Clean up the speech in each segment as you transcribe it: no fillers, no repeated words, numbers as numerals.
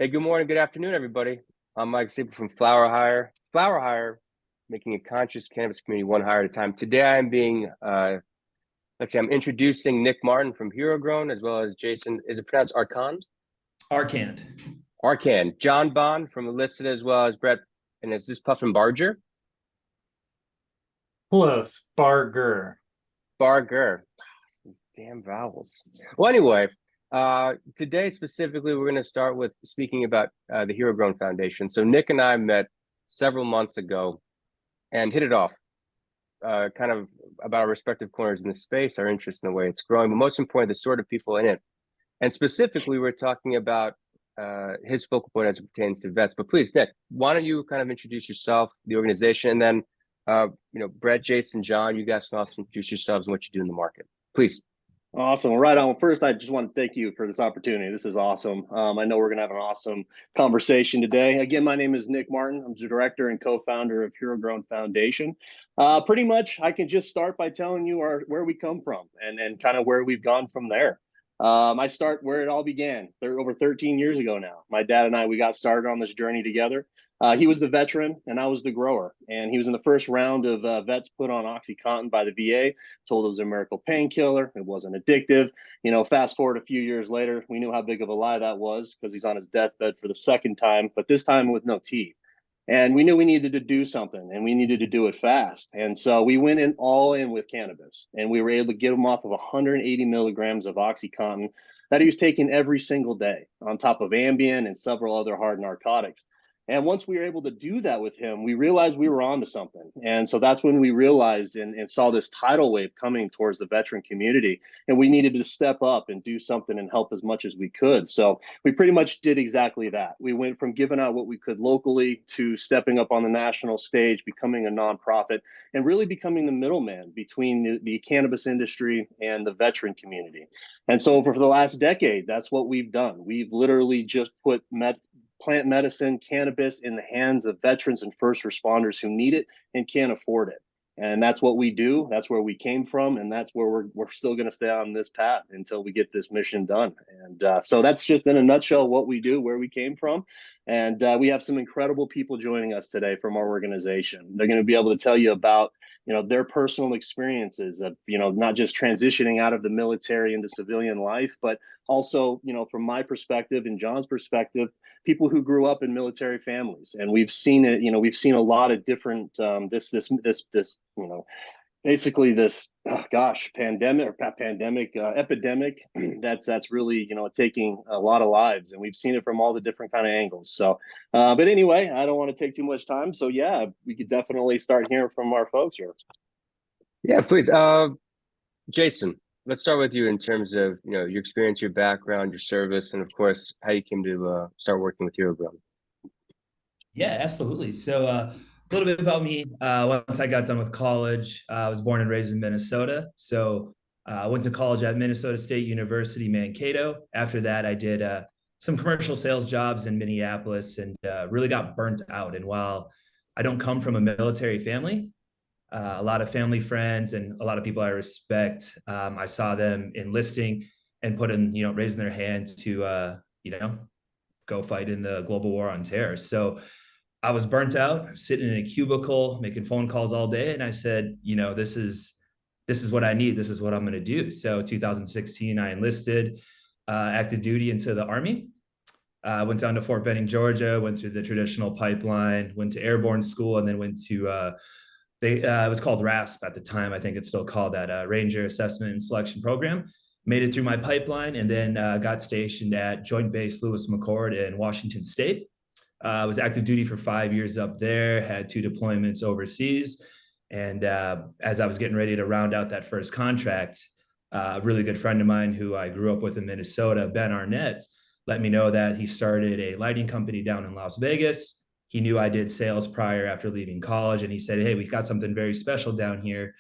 Hey, good morning, good afternoon, everybody. I'm Mike Siebold from FlowerHire. FlowerHire, making a conscious cannabis community one hire at a time. Today, I'm introducing Nick Martin from HeroGrown, as well as Jason. Is it pronounced Arcand? Arcand. Arcand. John Bond from Illicit, as well as Brett. And is this Puffenbarger? Close. Barger. Barger. These damn vowels. Well, anyway, today specifically, we're going to start with speaking about the HeroGrown Foundation. So Nick and I met several months ago and hit it off, kind of about our respective corners in the space, our interest in the way it's growing, but most importantly, the sort of people in it. And specifically, we're talking about his focal point as it pertains to vets. But please, Nick, why don't you kind of introduce yourself, the organization, and then, Brett, Jason, John, you guys can also introduce yourselves and what you do in the market. Please. Awesome. Right on. First, I just want to thank you for this opportunity. This is awesome. I know we're going to have an awesome conversation today. Again, my name is Nick Martin. I'm the director and co-founder of HeroGrown Foundation. Pretty much, I can just start by telling you where we come from and kind of where we've gone from there. I start where it all began over 13 years ago now. My dad and we got started on this journey together. He was the veteran and I was the grower. And he was in the first round of vets put on OxyContin by the VA, told it was a miracle painkiller. It wasn't addictive. Fast forward a few years later, we knew how big of a lie that was because he's on his deathbed for the second time, but this time with no teeth. And we knew we needed to do something and we needed to do it fast. And so we went in all in with cannabis and we were able to get him off of 180 milligrams of OxyContin that he was taking every single day on top of Ambien and several other hard narcotics. And once we were able to do that with him, we realized we were onto something. And so that's when we realized and saw this tidal wave coming towards the veteran community. And we needed to step up and do something and help as much as we could. So we pretty much did exactly that. We went from giving out what we could locally to stepping up on the national stage, becoming a nonprofit, and really becoming the middleman between the cannabis industry and the veteran community. And so for the last decade, that's what we've done. We've literally just put plant medicine, cannabis in the hands of veterans and first responders who need it and can't afford it. And that's what we do. That's where we came from. And that's where we're still going to stay on this path until we get this mission done. And so that's just in a nutshell what we do, where we came from. And we have some incredible people joining us today from our organization. They're going to be able to tell you about their personal experiences of, not just transitioning out of the military into civilian life, but also, from my perspective and John's perspective, people who grew up in military families. And we've seen it, we've seen a lot of different, basically this, epidemic that's really, taking a lot of lives. And we've seen it from all the different kind of angles. So, but anyway, I don't want to take too much time. So yeah, we could definitely start hearing from our folks here. Yeah, please. Jason, let's start with you in terms of, your experience, your background, your service, and of course, how you came to start working with HeroGrown. Yeah, absolutely. So a little bit about me. Once I got done with college, I was born and raised in Minnesota. So I went to college at Minnesota State University, Mankato. After that, I did some commercial sales jobs in Minneapolis and really got burnt out. And while I don't come from a military family, a lot of family friends and a lot of people I respect, I saw them enlisting and raising their hands to, go fight in the global war on terror. So I was burnt out, sitting in a cubicle, making phone calls all day. And I said, this is what I need. This is what I'm going to do. So 2016, I enlisted, active duty into the Army. Went down to Fort Benning, Georgia, went through the traditional pipeline, went to airborne school, and then went to, it was called RASP at the time. I think it's still called that, Ranger Assessment and Selection Program. Made it through my pipeline and then got stationed at Joint Base Lewis McChord in Washington State. I was active duty for 5 years up there, had 2 deployments overseas. And as I was getting ready to round out that first contract, a really good friend of mine who I grew up with in Minnesota, Ben Arnett, let me know that he started a lighting company down in Las Vegas. He knew I did sales prior after leaving college. And he said, hey, we've got something very special down here.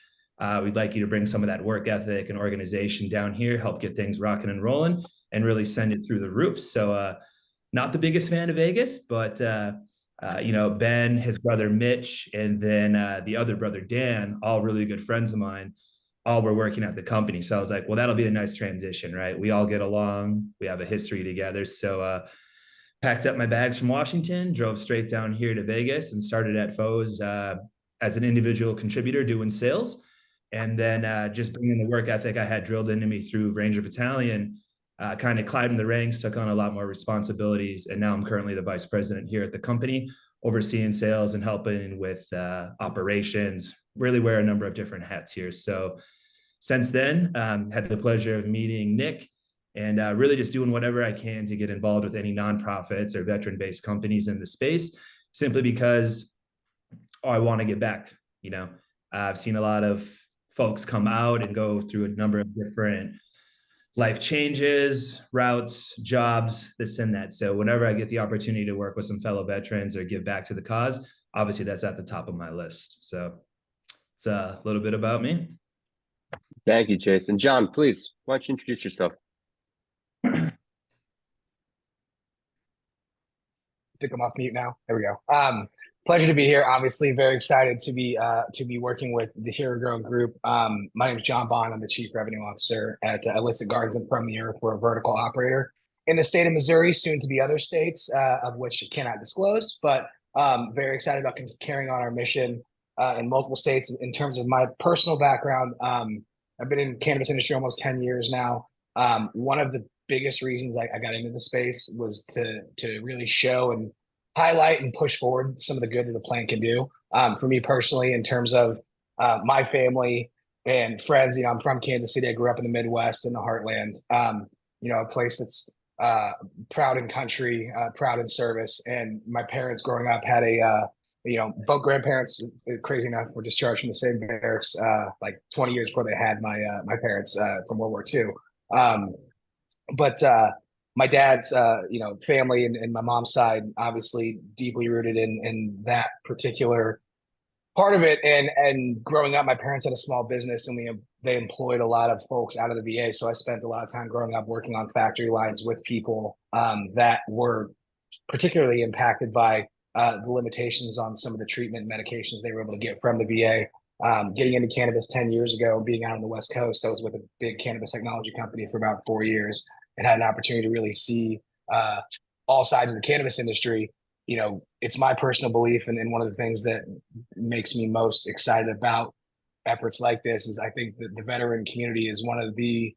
We'd like you to bring some of that work ethic and organization down here, help get things rocking and rolling, and really send it through the roof. So not the biggest fan of Vegas, but Ben, his brother Mitch, and then the other brother Dan, all really good friends of mine, all were working at the company. So I was like, well, that'll be a nice transition, right? We all get along. We have a history together. So packed up my bags from Washington, drove straight down here to Vegas, and started at FOHSE as an individual contributor doing sales. And then just bringing the work ethic I had drilled into me through Ranger Battalion, kind of climbed the ranks, took on a lot more responsibilities. And now I'm currently the vice president here at the company, overseeing sales and helping with operations, really wear a number of different hats here. So since then, had the pleasure of meeting Nick and really just doing whatever I can to get involved with any nonprofits or veteran-based companies in the space, simply because I want to get back. I've seen a lot of folks come out and go through a number of different life changes, routes, jobs, this and that. So whenever I get the opportunity to work with some fellow veterans or give back to the cause, obviously that's at the top of my list. So it's a little bit about me. Thank you, Jason. John, please, why don't you introduce yourself? I think I'm off mute now. There we go. Pleasure to be here. Obviously, very excited to be working with the HeroGrown group. My name is John Bond. I'm the Chief Revenue Officer at Illicit Gardens and From the Earth. We're a vertical operator in the state of Missouri, soon to be other states, of which I cannot disclose. But very excited about carrying on our mission in multiple states. In terms of my personal background, I've been in the cannabis industry almost 10 years now. One of the biggest reasons I got into the space was to really show and highlight and push forward some of the good that the plant can do. For me personally, in terms of my family and friends, I'm from Kansas City. I grew up in the Midwest in the heartland, a place that's proud in country, proud in service. And my parents growing up had both grandparents, crazy enough, were discharged from the same barracks like 20 years before they had my parents from World War II. But my dad's, family and my mom's side, obviously deeply rooted in that particular part of it. And growing up, my parents had a small business, and they employed a lot of folks out of the VA. So I spent a lot of time growing up working on factory lines with people that were particularly impacted by the limitations on some of the treatment medications they were able to get from the VA. Getting into cannabis 10 years ago, being out on the West Coast, I was with a big cannabis technology company for about 4 years and had an opportunity to really see all sides of the cannabis industry. It's my personal belief, and one of the things that makes me most excited about efforts like this is I think that the veteran community is one of the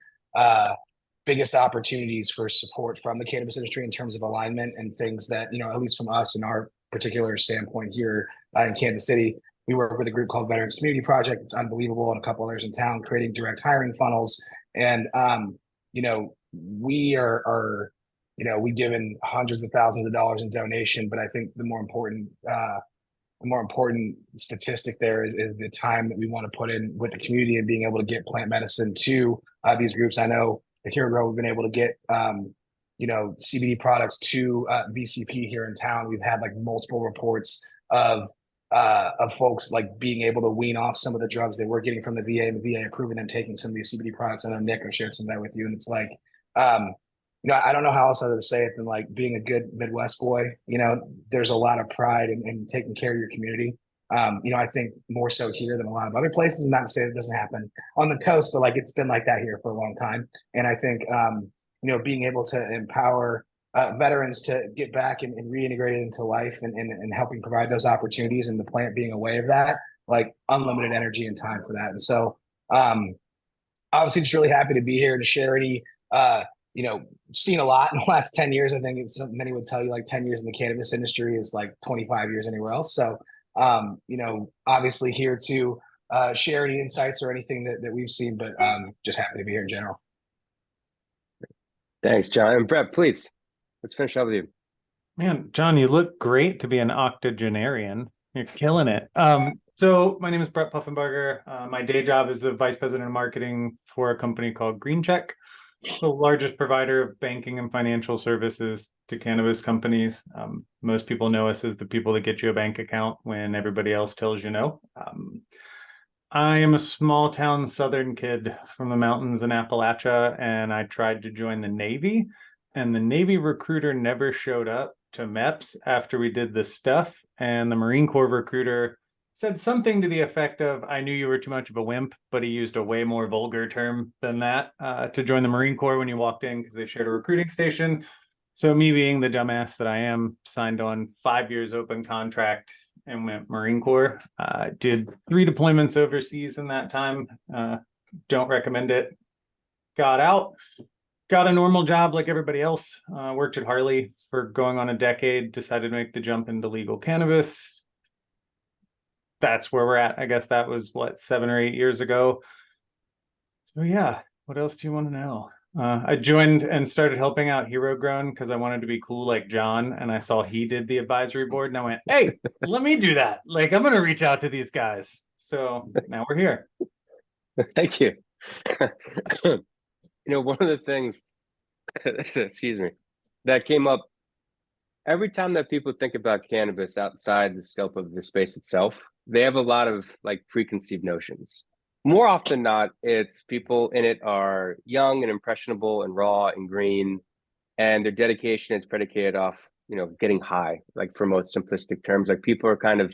biggest opportunities for support from the cannabis industry in terms of alignment and things that, at least from us in our particular standpoint here in Kansas City, we work with a group called Veterans Community Project. It's unbelievable, and a couple others in town creating direct hiring funnels. And, we are we've given hundreds of thousands of dollars in donation, but I think the more important statistic there is the time that we want to put in with the community and being able to get plant medicine to these groups. I know at HeroGrown, we've been able to get, CBD products to VCP here in town. We've had like multiple reports of folks like being able to wean off some of the drugs they were getting from the VA, and the VA approving them taking some of these CBD products. I know Nick shared some of that with you, and it's like, I don't know how else to say it than like being a good Midwest boy. There's a lot of pride in taking care of your community. I think more so here than a lot of other places. Not to say it doesn't happen on the coast, but like it's been like that here for a long time. And I think being able to empower veterans to get back and reintegrate it into life and helping provide those opportunities, and the plant being a way of that, like unlimited energy and time for that. And so obviously just really happy to be here to share any seen a lot in the last 10 years. I think many would tell you like 10 years in the cannabis industry is like 25 years anywhere else. So obviously here to share any insights or anything that we've seen, but just happy to be here in general. Thanks, John. And Brett, please, let's finish up with you. Man, John, you look great to be an octogenarian. You're killing it. So my name is Brett Puffenbarger. My day job is the vice president of marketing for a company called Green Check, the largest provider of banking and financial services to cannabis companies. Most people know us as the people that get you a bank account when everybody else tells you no. I am a small town Southern kid from the mountains in Appalachia, and I tried to join the Navy, and the Navy recruiter never showed up to MEPS after we did this stuff. And the Marine Corps recruiter said something to the effect of, I knew you were too much of a wimp, but he used a way more vulgar term than that to join the Marine Corps when you walked in, because they shared a recruiting station. So me being the dumbass that I am, signed on 5 years open contract and went Marine Corps. Did 3 deployments overseas in that time. Don't recommend it. Got out, got a normal job like everybody else. Worked at Harley for going on a decade, decided to make the jump into legal cannabis. That's where we're at. I guess that was what, 7 or 8 years ago. So yeah, what else do you want to know? I joined and started helping out HeroGrown because I wanted to be cool like John, and I saw he did the advisory board, and I went, "Hey, let me do that. Like, I'm gonna reach out to these guys." So now we're here. Thank you. One of the things, excuse me, that came up every time that people think about cannabis outside the scope of the space itself, they have a lot of like preconceived notions. More often than not, it's people in it are young and impressionable and raw and green, and their dedication is predicated off, getting high, like for most simplistic terms. Like people are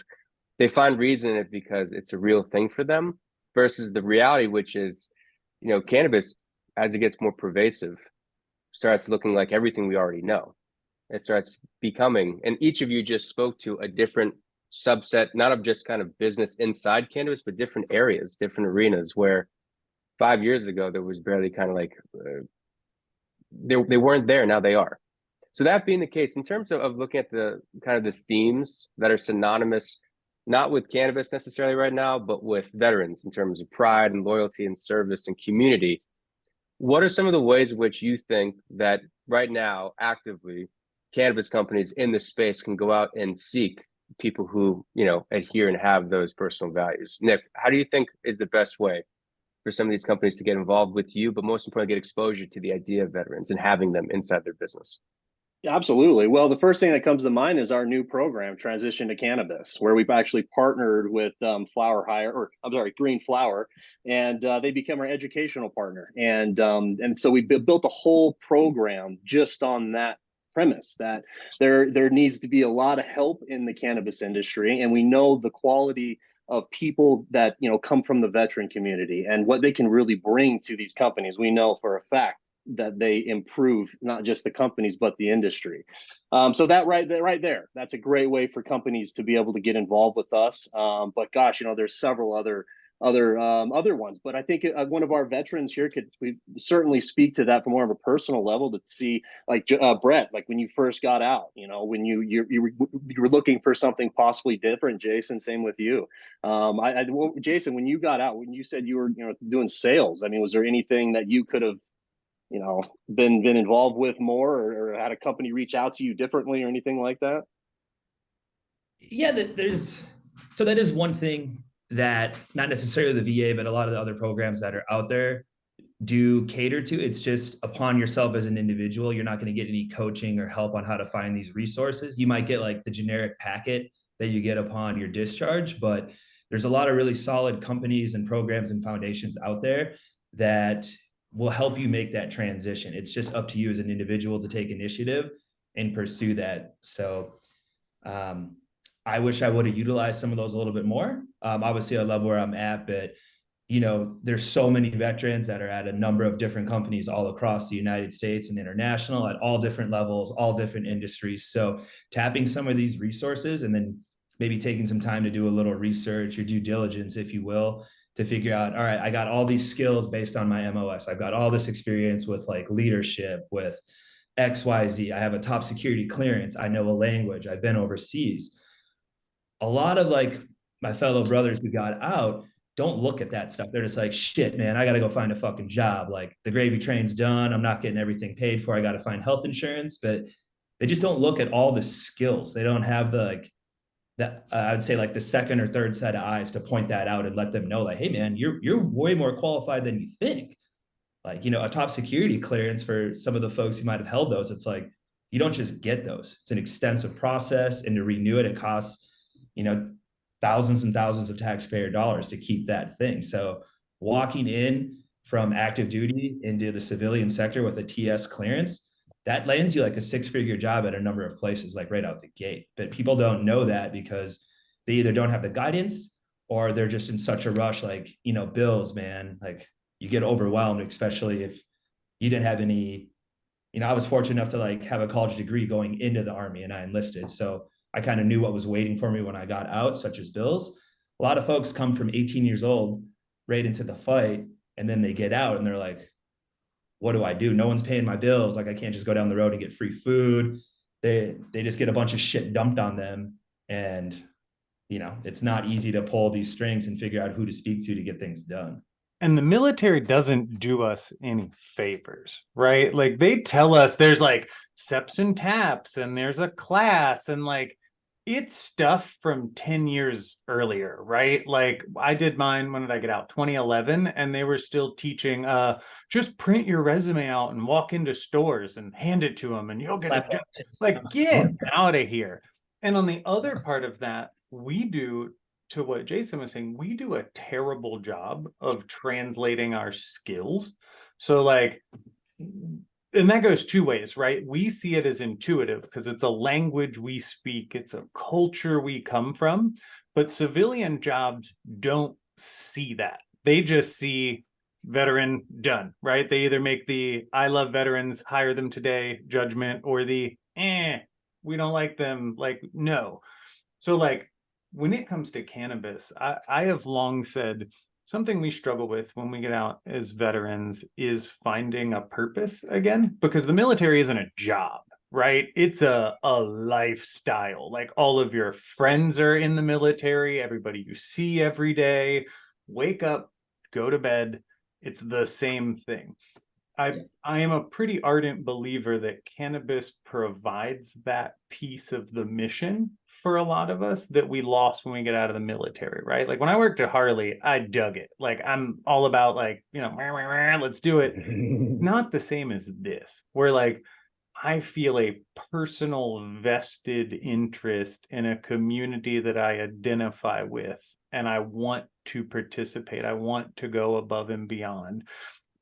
they find reason in it because it's a real thing for them versus the reality, which is, cannabis, as it gets more pervasive, starts looking like everything we already know. It starts becoming, and each of you just spoke to a different subset, not of just kind of business inside cannabis, but different areas, different arenas where 5 years ago there was barely kind of like they weren't there. Now they are. So that being the case, in terms of looking at the kind of the themes that are synonymous, not with cannabis necessarily right now, but with veterans in terms of pride and loyalty and service and community, what are some of the ways in which you think that right now actively cannabis companies in this space can go out and seek people who, adhere and have those personal values? Nick, how do you think is the best way for some of these companies to get involved with you, but most importantly, get exposure to the idea of veterans and having them inside their business? Yeah, absolutely. Well, the first thing that comes to mind is our new program, Transition to Cannabis, where we've actually partnered with FlowerHire, or I'm sorry, Green Flower, and they become our educational partner. And so we built a whole program just on that premise that there needs to be a lot of help in the cannabis industry, and we know the quality of people that come from the veteran community and what they can really bring to these companies. We know for a fact that they improve not just the companies but the industry. So that right there, that's a great way for companies to be able to get involved with us. But gosh, there's several other ones. But I think one of our veterans here could certainly speak to that from more of a personal level, to see like Brett, like when you first got out, when you were looking for something possibly different. Jason, same with you. Jason, when you got out, when you said you were doing sales, I mean, was there anything that you could have been involved with more, or had a company reach out to you differently or anything like that? Yeah, that is one thing that not necessarily the VA, but a lot of the other programs that are out there do cater to. It's just upon yourself as an individual. You're not going to get any coaching or help on how to find these resources. You might get like the generic packet that you get upon your discharge, but there's a lot of really solid companies and programs and foundations out there that will help you make that transition. It's just up to you as an individual to take initiative and pursue that. So I wish I would have utilized some of those a little bit more. Obviously I love where I'm at, but there's so many veterans that are at a number of different companies all across the United States and international at all different levels, all different industries. So tapping some of these resources and then maybe taking some time to do a little research or due diligence, if you will, to figure out, all right, I got all these skills based on my MOS. I've got all this experience with like leadership, with XYZ. I have a top security clearance. I know a language. I've been overseas. A lot of like my fellow brothers who got out don't look at that stuff. They're just like, shit, man, I got to go find a fucking job. Like the gravy train's done. I'm not getting everything paid for. I got to find health insurance, but they just don't look at all the skills. They don't have the like, that I would say like the second or third set of eyes to point that out and let them know like, hey man, you're way more qualified than you think. Like, a top security clearance for some of the folks who might have held those, it's like, you don't just get those. It's an extensive process, and to renew it, it costs, thousands and thousands of taxpayer dollars to keep that thing. So walking in from active duty into the civilian sector with a TS clearance, that lands you like a 6-figure job at a number of places, like right out the gate. But people don't know that because they either don't have the guidance or they're just in such a rush. Like, bills, man, like you get overwhelmed, especially if you didn't have any I was fortunate enough to like have a college degree going into the Army, and I enlisted. So I kind of knew what was waiting for me when I got out, such as bills. A lot of folks come from 18 years old right into the fight, and then they get out and they're like, what do I do? No one's paying my bills. Like, I can't just go down the road and get free food. They just get a bunch of shit dumped on them. And, it's not easy to pull these strings and figure out who to speak to get things done. And the military doesn't do us any favors, right? Like, they tell us there's like SEPs and TAPs and there's a class, and like it's stuff from 10 years earlier, right? Like, I did mine, when did I get out? 2011, and they were still teaching just print your resume out and walk into stores and hand it to them and you'll get a job. Like, get out of here. And on the other part of that, we do, to what Jason was saying, we do a terrible job of translating our skills. So like, and that goes two ways, right? We see it as intuitive because it's a language we speak, it's a culture we come from, but civilian jobs don't see that. They just see veteran done, right? They either make the I love veterans, hire them today judgment, or the we don't like them, like, no. So like, when it comes to cannabis, I have long said something we struggle with when we get out as veterans is finding a purpose again, because the military isn't a job, right? It's a lifestyle. Like, all of your friends are in the military, everybody you see every day, wake up, go to bed. It's the same thing. I am a pretty ardent believer that cannabis provides that piece of the mission for a lot of us that we lost when we get out of the military, right? Like, when I worked at Harley, I dug it. Like, I'm all about like, let's do it. It's not the same as this, where like, I feel a personal vested interest in a community that I identify with, and I want to participate. I want to go above and beyond.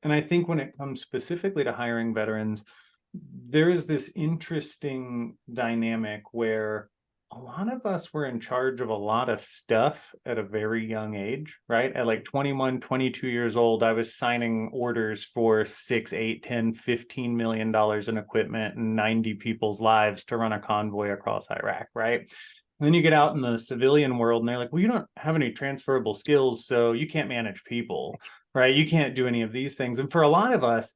And I think when it comes specifically to hiring veterans, there is this interesting dynamic where a lot of us were in charge of a lot of stuff at a very young age, right? At like 21, 22 years old, I was signing orders for 6, 8, 10, $15 million in equipment and 90 people's lives to run a convoy across Iraq, right? And then you get out in the civilian world and they're like, well, you don't have any transferable skills, so you can't manage people, right? You can't do any of these things. And for a lot of us,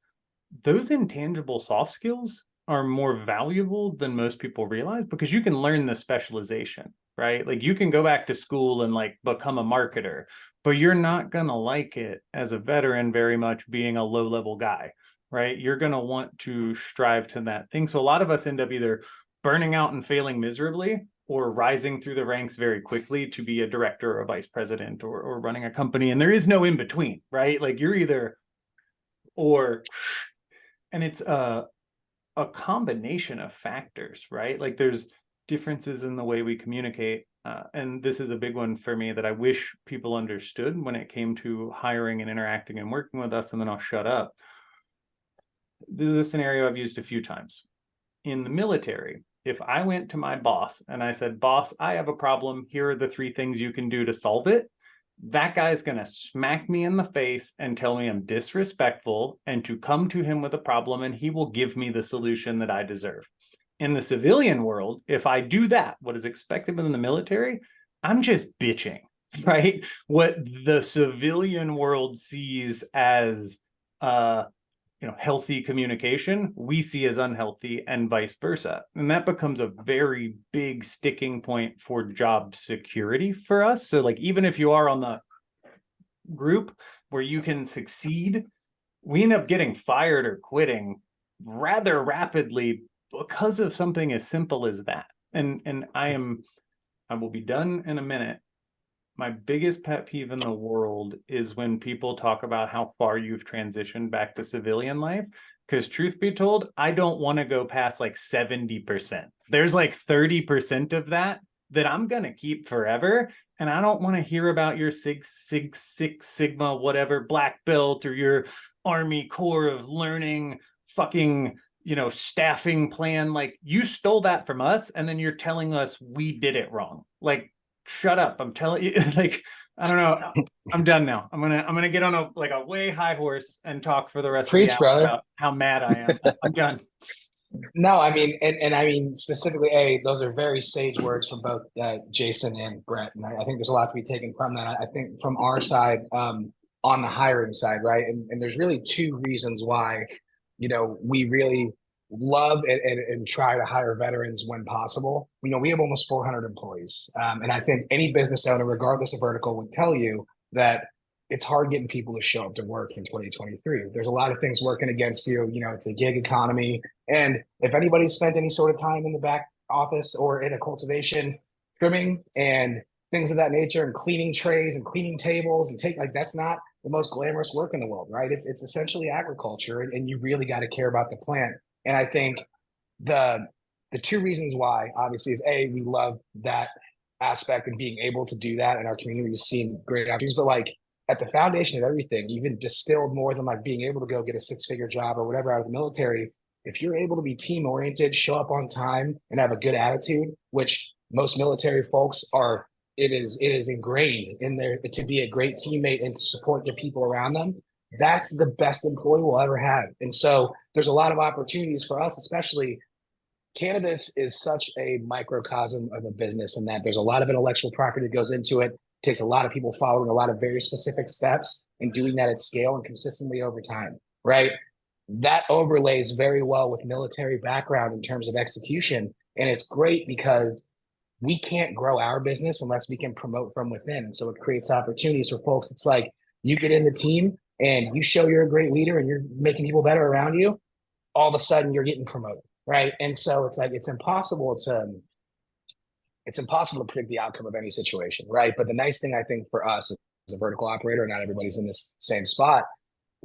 those intangible soft skills are more valuable than most people realize, because you can learn the specialization, right? Like, you can go back to school and like become a marketer, but you're not going to like it as a veteran very much being a low-level guy, right? You're going to want to strive to that thing. So a lot of us end up either burning out and failing miserably, or rising through the ranks very quickly to be a director or a vice president, or running a company. And there is no in between, right? Like, you're either or, and it's a combination of factors, right? Like, there's differences in the way we communicate. And this is a big one for me that I wish people understood when it came to hiring and interacting and working with us. And then I'll shut up. This is a scenario I've used a few times. In the military, if I went to my boss and I said, boss, I have a problem, here are the 3 things you can do to solve it, that guy's going to smack me in the face and tell me I'm disrespectful and to come to him with a problem, and he will give me the solution that I deserve. In the civilian world, if I do that, what is expected in the military, I'm just bitching, right? What the civilian world sees as healthy communication, we see as unhealthy, and vice versa. And that becomes a very big sticking point for job security for us. So like, even if you are on the group where you can succeed, we end up getting fired or quitting rather rapidly because of something as simple as that. And I will be done in a minute. My biggest pet peeve in the world is when people talk about how far you've transitioned back to civilian life. Because truth be told, I don't want to go past like 70%. There's like 30% of that I'm going to keep forever. And I don't want to hear about your Six Sigma, whatever, black belt, or your Army Corps of Learning fucking, staffing plan. Like, you stole that from us, and then you're telling us we did it wrong. Like, shut up. I'm telling you, like, I don't know. I'm done now. I'm gonna get on a way high horse and talk for the rest Preach, of the hour brother. about how mad I am. I'm done. No, I mean, and I mean specifically, those are very sage words from both Jason and Brett, and I think there's a lot to be taken from that. I think from our side, on the hiring side, right, and there's really two reasons why, we really love and try to hire veterans when possible. We have almost 400 employees, and I think any business owner, regardless of vertical, would tell you that it's hard getting people to show up to work in 2023. There's a lot of things working against you. It's a gig economy. And if anybody's spent any sort of time in the back office or in a cultivation, trimming and things of that nature, and cleaning trays and cleaning tables and that's not the most glamorous work in the world, right? It's essentially agriculture, and you really got to care about the plant. And I think the two reasons why, obviously, is we love that aspect and being able to do that, and our community is seeing great opportunities. But at the foundation of everything, even distilled more than being able to go get a 6-figure job or whatever out of the military. If you're able to be team oriented, show up on time, and have a good attitude, which most military folks are, it is ingrained in there to be a great teammate and to support their people around them. That's the best employee we'll ever have. And so there's a lot of opportunities for us, especially cannabis is such a microcosm of a business, in that there's a lot of intellectual property that goes into it. It takes a lot of people following a lot of very specific steps and doing that at scale and consistently over time, right? That overlays very well with military background in terms of execution. And it's great because we can't grow our business unless we can promote from within. And so it creates opportunities for folks. It's like you get in the team and you show you're a great leader and you're making people better around you, all of a sudden you're getting promoted, right? And so it's impossible to predict the outcome of any situation, right? But the nice thing, I think, for us as a vertical operator, not everybody's in this same spot.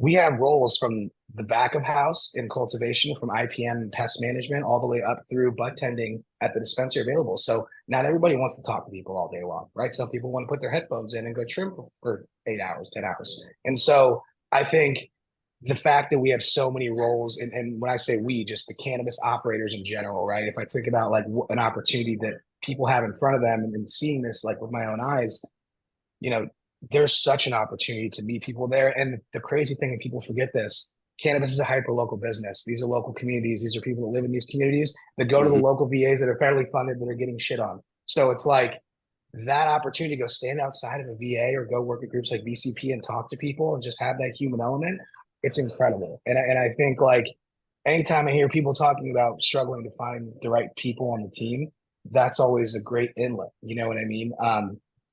We have roles from the back of house in cultivation, from IPM and pest management, all the way up through bud tending at the dispensary available. So not everybody wants to talk to people all day long, right? Some people want to put their headphones in and go trim for 8 hours, 10 hours. And so I think the fact that we have so many roles, and when I say we, just the cannabis operators in general, right? If I think about an opportunity that people have in front of them, and seeing this with my own eyes, there's such an opportunity to meet people there. And the crazy thing, and people forget this, cannabis is a hyper local business. These are local communities. These are people that live in these communities that go to the local VAs that are federally funded that are getting shit on. So it's that opportunity to go stand outside of a VA or go work at groups like BCP and talk to people and just have that human element. It's incredible. And I think anytime I hear people talking about struggling to find the right people on the team, that's always a great inlet. You know what I mean?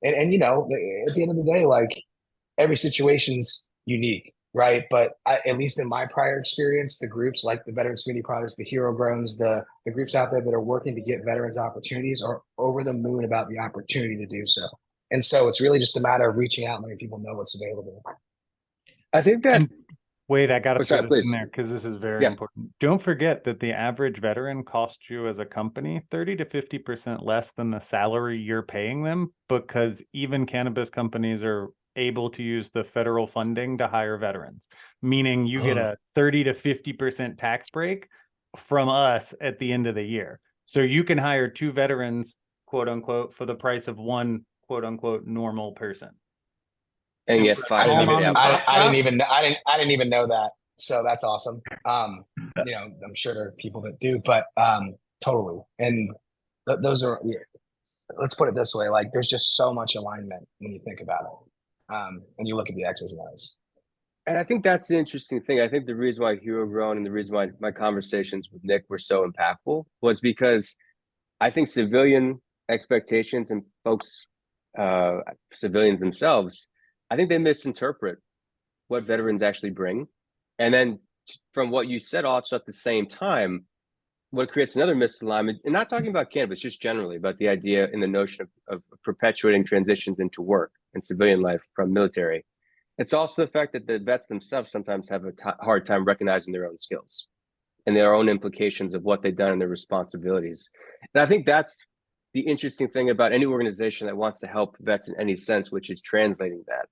And at the end of the day, every situation's unique, right? But at least in my prior experience, the groups like the Veterans Community Projects, the HeroGrowns, the groups out there that are working to get veterans opportunities are over the moon about the opportunity to do so. And so it's really just a matter of reaching out and letting people know what's available. I think that. Wait, I got to Sorry, put this in please. there because this is very important. Don't forget that the average veteran costs you as a company 30 to 50% less than the salary you're paying them, because even cannabis companies are able to use the federal funding to hire veterans, meaning you get a 30 to 50% tax break from us at the end of the year. So you can hire 2 veterans, quote unquote, for the price of one, quote unquote, normal person. And get five. I didn't even know that. So that's awesome. I'm sure there are people that do, but totally. And those are, let's put it this way, there's just so much alignment when you think about it. And you look at the X's and O's. And I think that's the interesting thing. I think the reason why HeroGrown and the reason why my conversations with Nick were so impactful was because I think civilian expectations and folks, civilians themselves, I think they misinterpret what veterans actually bring. And then from what you said also at the same time, what creates another misalignment, and not talking about cannabis, just generally about the idea and the notion of perpetuating transitions into work and civilian life from military. It's also the fact that the vets themselves sometimes have a hard time recognizing their own skills and their own implications of what they've done and their responsibilities. And I think that's the interesting thing about any organization that wants to help vets in any sense, which is translating that.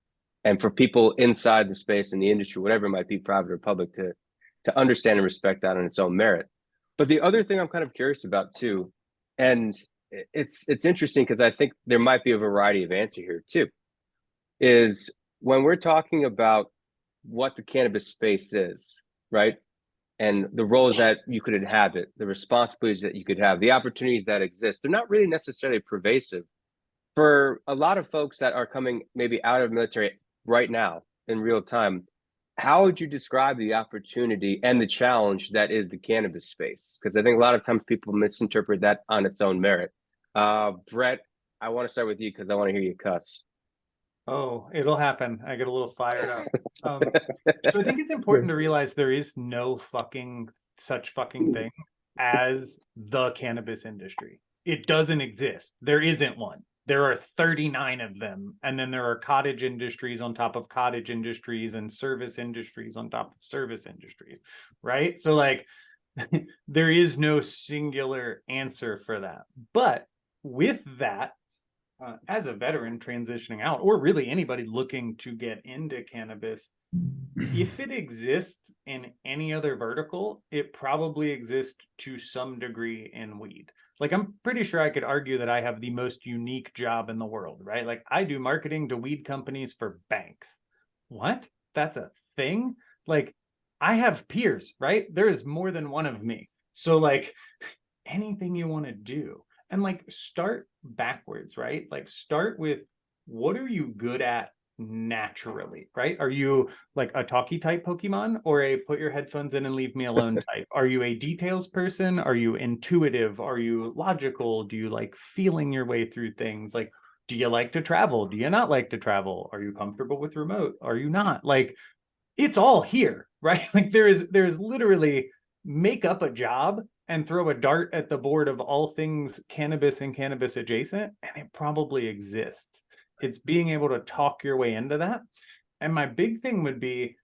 And for people inside the space in the industry, whatever it might be, private or public, to understand and respect that on its own merit. But the other thing I'm kind of curious about too, and it's interesting because I think there might be a variety of answer here too. is when we're talking about what the cannabis space is, right? And the roles that you could inhabit, the responsibilities that you could have, the opportunities that exist, they're not really necessarily pervasive. For a lot of folks that are coming maybe out of military right now in real time, how would you describe the opportunity and the challenge that is the cannabis space? Because I think a lot of times people misinterpret that on its own merit. Brett, I want to start with you because I want to hear you cuss. Oh, it'll happen. I get a little fired up. So I think it's important to realize there is no such fucking thing as the cannabis industry. It doesn't exist. There isn't one. There are 39 of them. And then there are cottage industries on top of cottage industries and service industries on top of service industries, right? So like there is no singular answer for that. But with that, as a veteran transitioning out, or really anybody looking to get into cannabis, if it exists in any other vertical, it probably exists to some degree in weed. Like, I'm pretty sure I could argue that I have the most unique job in the world, right? Like, I do marketing to weed companies for banks. What? That's a thing? Like, I have peers, right? There is more than one of me. So, like, anything you want to do. And like start backwards, right? Like start with what are you good at naturally, right? Are you like a talkie type Pokemon or a put your headphones in and leave me alone type? Are you a details person? Are you intuitive? Are you logical? Do you like feeling your way through things? Like, do you like to travel? Do you not like to travel? Are you comfortable with remote? Are you not? Like, it's all here, right? Like there is literally make up a job and throw a dart at the board of all things cannabis and cannabis adjacent, and it probably exists. It's being able to talk your way into that. And my big thing would be,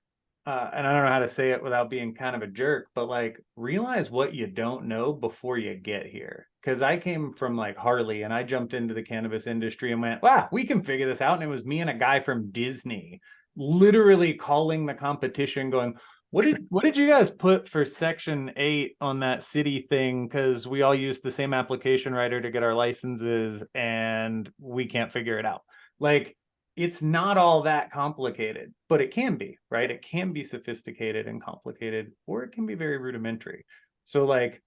and I don't know how to say it without being kind of a jerk, but like realize what you don't know before you get here. Because I came from like Harley and I jumped into the cannabis industry and went, wow, we can figure this out. And it was me and a guy from Disney literally calling the competition going, what did you guys put for section 8 on that city thing? Because we all use the same application writer to get our licenses and we can't figure it out. Like, it's not all that complicated, but it can be, right? It can be sophisticated and complicated, or it can be very rudimentary. So like,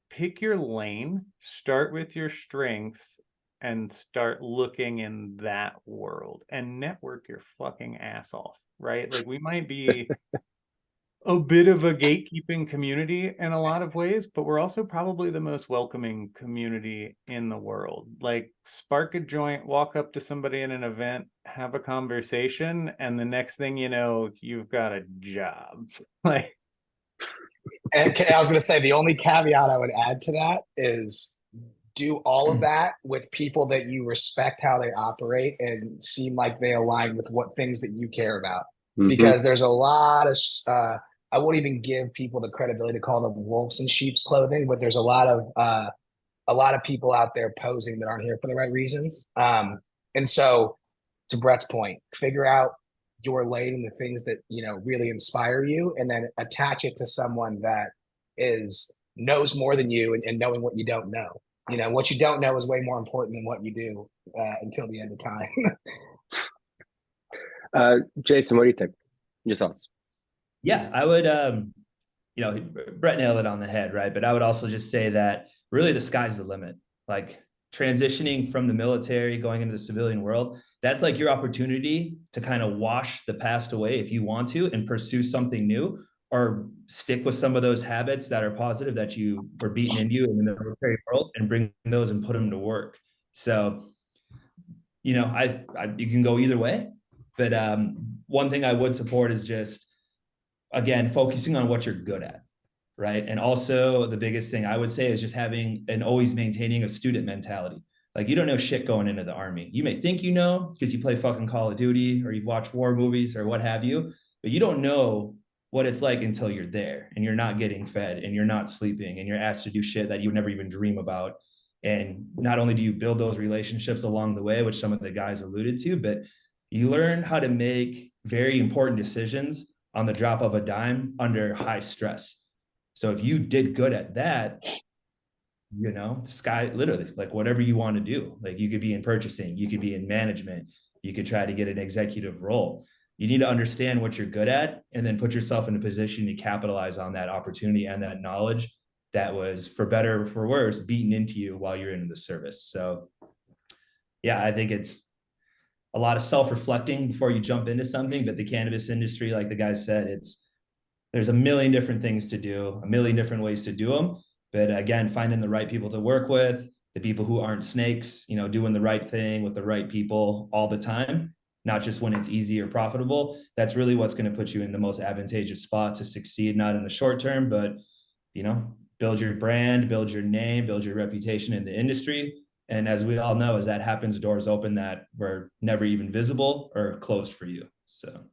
pick your lane, start with your strengths, and start looking in that world and network your fucking ass off, right? Like, we might be a bit of a gatekeeping community in a lot of ways, but we're also probably the most welcoming community in the world. Like, spark a joint, walk up to somebody in an event, have a conversation, and the next thing you know, you've got a job. Like, and I was going to say the only caveat I would add to that is do all of that with people that you respect how they operate and seem like they align with what things that you care about. Because there's a lot of I won't even give people the credibility to call them wolves in sheep's clothing, but there's a lot of people out there posing that aren't here for the right reasons. And so, to Brett's point, figure out your lane and the things that really inspire you, and then attach it to someone that knows more than you and knowing what you don't know. What you don't know is way more important than what you do until the end of time. Jason, what do you think? Your thoughts? Yeah, I would, Brett nailed it on the head, right? But I would also just say that really the sky's the limit. Like transitioning from the military, going into the civilian world, that's like your opportunity to kind of wash the past away if you want to and pursue something new, or stick with some of those habits that are positive that you were beaten into you in the military world and bring those and put them to work. So, you can go either way. But one thing I would support is just, again, focusing on what you're good at, right? And also the biggest thing I would say is just having and always maintaining a student mentality. Like, you don't know shit going into the Army. You may think you know because you play fucking Call of Duty or you've watched war movies or what have you, but you don't know what it's like until you're there and you're not getting fed and you're not sleeping and you're asked to do shit that you would never even dream about. And not only do you build those relationships along the way, which some of the guys alluded to, but you learn how to make very important decisions on the drop of a dime under high stress. So if you did good at that, sky literally, like whatever you want to do, like you could be in purchasing, you could be in management, you could try to get an executive role. You need to understand what you're good at and then put yourself in a position to capitalize on that opportunity and that knowledge that was, for better or for worse, beaten into you while you're in the service. So yeah, I think it's a lot of self-reflecting before you jump into something. But the cannabis industry, like the guy said, there's a million different things to do, a million different ways to do them. But again, finding the right people to work with, the people who aren't snakes, doing the right thing with the right people all the time, not just when it's easy or profitable. That's really what's going to put you in the most advantageous spot to succeed, not in the short term, but, build your brand, build your name, build your reputation in the industry. And as we all know, as that happens, doors open that were never even visible or closed for you. So.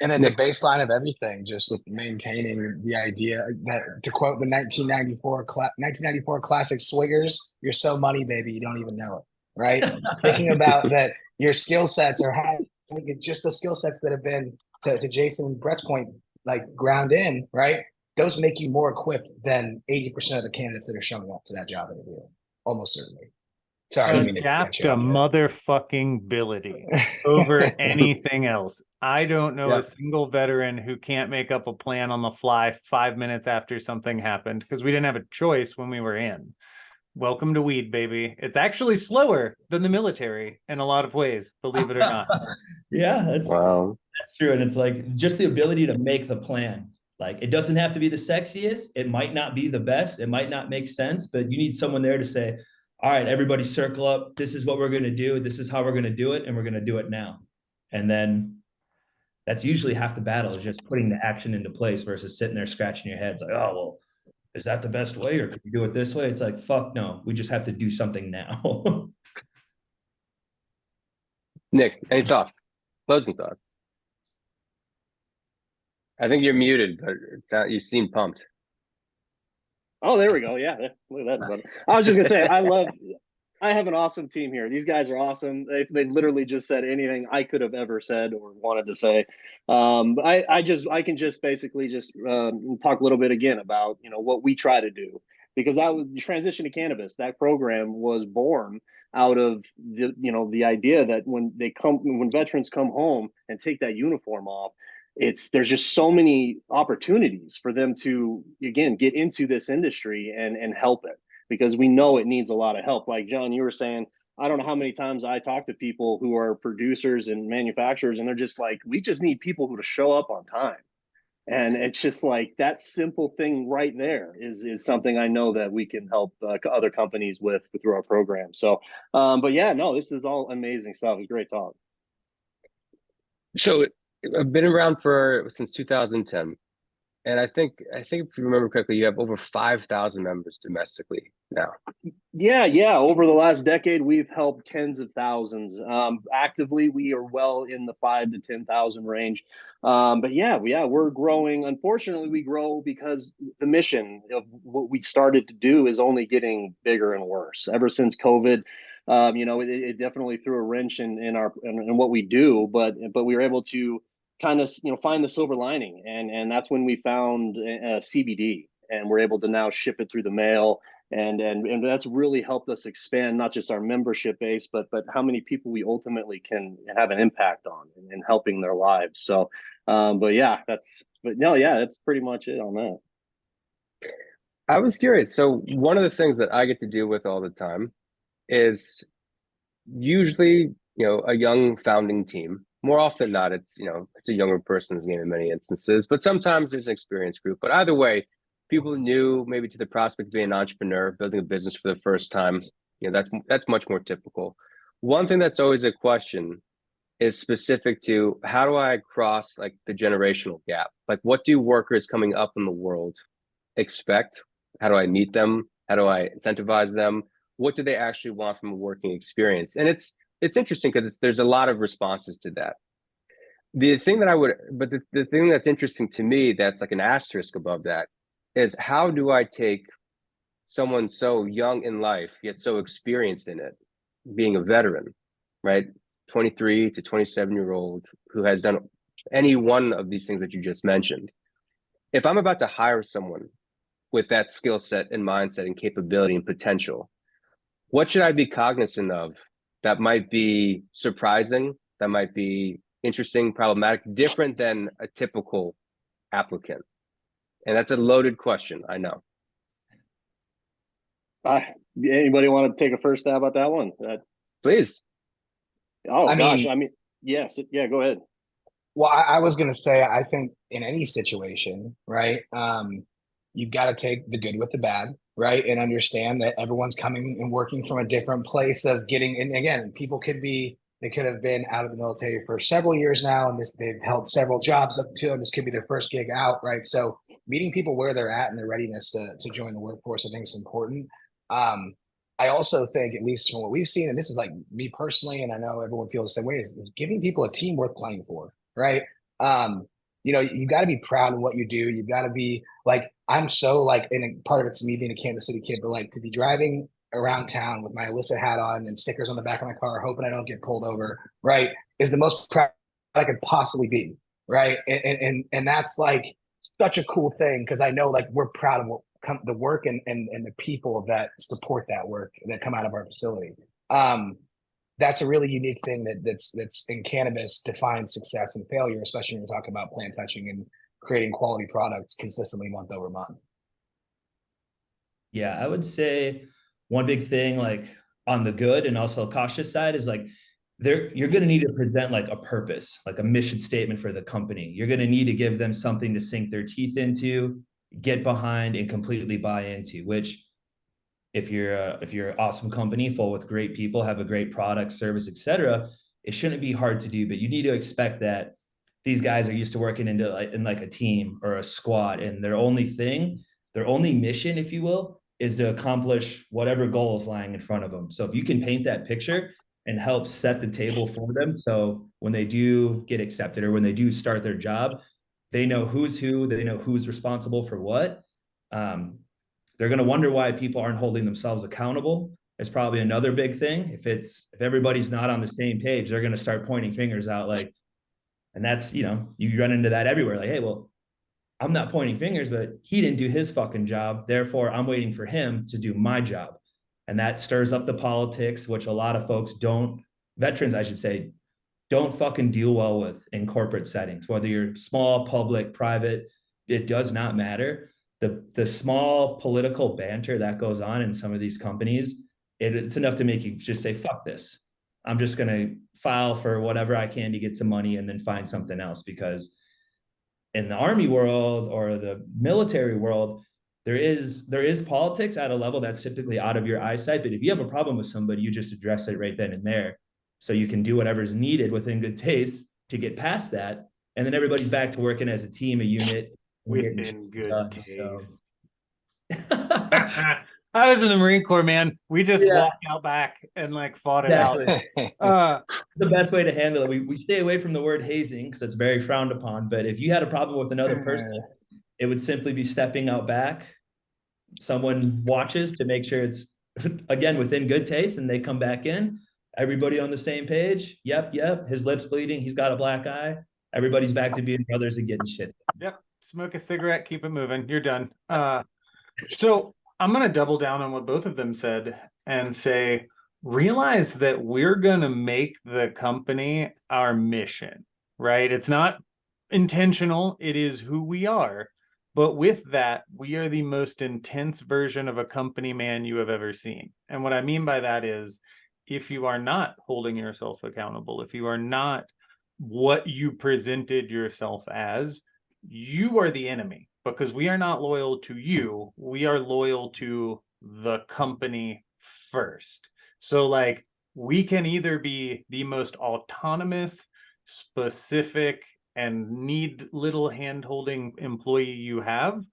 And then the baseline of everything, just maintaining the idea that, to quote the 1994 classic Swiggers, "You're so money, baby, you don't even know it." Right? Thinking about that, your skill sets are just the skill sets that have been, to Jason and Brett's point, like ground in, right? Those make you more equipped than 80% of the candidates that are showing up to that job interview. Almost certainly. Sorry, Adaptability over anything else. I don't know a single veteran who can't make up a plan on the fly 5 minutes after something happened, because we didn't have a choice when we were in. Welcome to weed, baby. It's actually slower than the military in a lot of ways, believe it or not. Yeah, that's true. And it's like just the ability to make the plan. Like, it doesn't have to be the sexiest. It might not be the best. It might not make sense, but you need someone there to say, all right, everybody circle up. This is what we're going to do. This is how we're going to do it. And we're going to do it now. And then that's usually half the battle, is just putting the action into place versus sitting there scratching your heads like, oh, well, is that the best way? Or can we do it this way? It's like, fuck no, we just have to do something now. Nick, any thoughts? Closing thoughts? I think you're muted, but you seem pumped. Oh, there we go. Yeah, look at that, buddy. I was just gonna say, I have an awesome team here. These guys are awesome. They literally just said anything I could have ever said or wanted to say. I can just basically talk a little bit again about what we try to do, because that was the transition to cannabis. That program was born out of the idea that when veterans come home and take that uniform off, there's just so many opportunities for them to, again, get into this industry and help it, because we know it needs a lot of help. Like John, you were saying, I don't know how many times I talk to people who are producers and manufacturers, and they're just like, we just need people who to show up on time. And it's just like that simple thing right there is something I know that we can help other companies with through our program. So, but yeah, no, this is all amazing stuff. It's great talk. So I've been around since 2010, and I think if you remember correctly, you have over 5,000 members domestically now. Yeah. Over the last decade, we've helped tens of thousands. Actively, we are well in the 5,000 to 10,000 range. But we're growing. Unfortunately, we grow because the mission of what we started to do is only getting bigger and worse. Ever since COVID, it definitely threw a wrench in what we do. But we were able to kind of find the silver lining, and that's when we found CBD, and we're able to now ship it through the mail. And that's really helped us expand not just our membership base, but how many people we ultimately can have an impact on and helping their lives. So, that's pretty much it on that. I was curious. So one of the things that I get to deal with all the time is usually, a young founding team. More often than not, it's a younger person's game in many instances, but sometimes there's an experienced group. But either way, people new maybe to the prospect of being an entrepreneur, building a business for the first time. That's much more typical. One thing that's always a question is specific to, how do I cross like the generational gap? Like, what do workers coming up in the world expect? How do I meet them? How do I incentivize them? What do they actually want from a working experience? And it's interesting because there's a lot of responses to that. The thing that's interesting to me, that's like an asterisk above that, is how do I take someone so young in life yet so experienced in it, being a veteran, right? 23 to 27-year-old who has done any one of these things that you just mentioned. If I'm about to hire someone with that skill set and mindset and capability and potential, what should I be cognizant of that might be surprising, that might be interesting, problematic, different than a typical applicant? And that's a loaded question, I know. Anybody want to take a first stab at that one? Please. Oh, I gosh. mean- I mean, yes. Yeah, go ahead. Well, I was going to say, I think in any situation, right, you've got to take the good with the bad, right, and understand that everyone's coming and working from a different place of getting. And again, people they could have been out of the military for several years now, and they've held several jobs up to them. This could be their first gig out, right? So meeting people where they're at and their readiness to join the workforce, I think is important. I also think, at least from what we've seen, and this is like me personally, and I know everyone feels the same way, is giving people a team worth playing for. Right. You got to be proud of what you do. You've got to be like, I'm so like, and part of it's me being a Kansas City kid, but like to be driving around town with my Illicit hat on and stickers on the back of my car, hoping I don't get pulled over, right, is the most proud I could possibly be. Right. And that's like such a cool thing, because I know like we're proud of the work and the people that support that work that come out of our facility. That's a really unique thing that's in cannabis defines success and failure, especially when you're talking about plant touching and creating quality products consistently month over month. Yeah, I would say one big thing, like on the good and also cautious side, is like you're going to need to present like a purpose, like a mission statement for the company. You're going to need to give them something to sink their teeth into, get behind, and completely buy into, which if you're an awesome company full with great people, have a great product, service, etc., it shouldn't be hard to do. But you need to expect that these guys are used to working in like a team or a squad, and their only mission, if you will, is to accomplish whatever goal is lying in front of them. So if you can paint that picture and help set the table for them, so when they do get accepted or when they do start their job, they know who's who, they know who's responsible for what. They're going to wonder why people aren't holding themselves accountable. It's probably another big thing. If everybody's not on the same page, they're going to start pointing fingers out, like, and that's, you run into that everywhere. Like, hey, well, I'm not pointing fingers, but he didn't do his fucking job. Therefore, I'm waiting for him to do my job. And that stirs up the politics, which a lot of folks veterans, I should say, don't fucking deal well with in corporate settings, whether you're small, public, private, it does not matter. The small political banter that goes on in some of these companies, it's enough to make you just say, fuck this. I'm just going to file for whatever I can to get some money and then find something else. Because in the army world or the military world, there is politics at a level that's typically out of your eyesight. But if you have a problem with somebody, you just address it right then and there. So you can do whatever's needed within good taste to get past that. And then everybody's back to working as a team, a unit. Within good taste. So. I was in the Marine Corps, man. We just walked out back and like fought it out. The best way to handle it. We stay away from the word hazing because it's very frowned upon. But if you had a problem with another person, it would simply be stepping out back. Someone watches to make sure it's, again, within good taste, and they come back in. Everybody on the same page. Yep. His lips bleeding. He's got a black eye. Everybody's back to being brothers and getting shit. Yep. Smoke a cigarette, keep it moving. You're done. So I'm going to double down on what both of them said and say, realize that we're going to make the company our mission, right? It's not intentional. It is who we are. But with that, we are the most intense version of a company man you have ever seen. And what I mean by that is, if you are not holding yourself accountable, if you are not what you presented yourself as, you are the enemy, because we are not loyal to you. We are loyal to the company first. So like, we can either be the most autonomous, specific, and need little hand-holding employee you have,